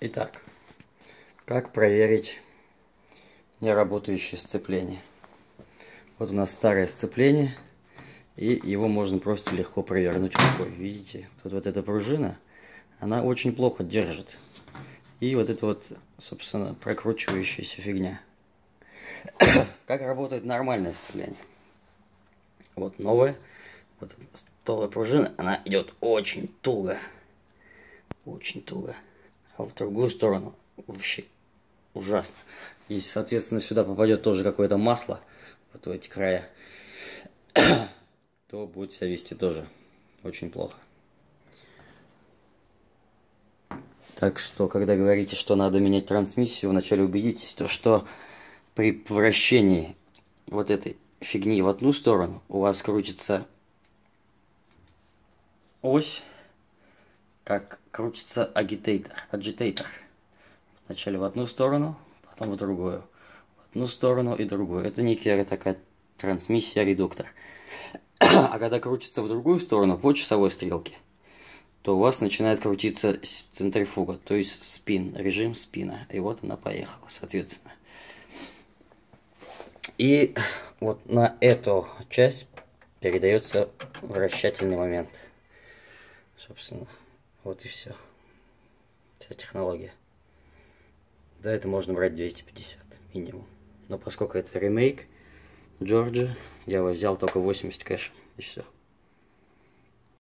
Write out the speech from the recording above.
Итак, как проверить неработающее сцепление? Вот у нас старое сцепление, и его можно просто легко провернуть рукой. Видите, тут вот эта пружина, она очень плохо держит. И вот это вот, собственно, прокручивающаяся фигня. Как работает нормальное сцепление? Вот новая, вот эта столовая пружина, она идет очень туго. Очень туго. А в другую сторону вообще ужасно. Если, соответственно, сюда попадет тоже какое-то масло, вот в эти края, то будет себя вести тоже очень плохо. Так что, когда говорите, что надо менять трансмиссию, вначале убедитесь, что при вращении вот этой фигни в одну сторону у вас крутится ось, как крутится агитатор. Вначале в одну сторону, потом в другую. В одну сторону и другую. Это некая такая трансмиссия-редуктор. А когда крутится в другую сторону по часовой стрелке, то у вас начинает крутиться центрифуга, то есть спин, режим спина. И вот она поехала, соответственно. И вот на эту часть передается вращательный момент. Собственно, вот и все. Вся технология. За это можно брать 250 минимум. Но поскольку это ремейк Джорджа, я его взял только 80 кэшем. И все.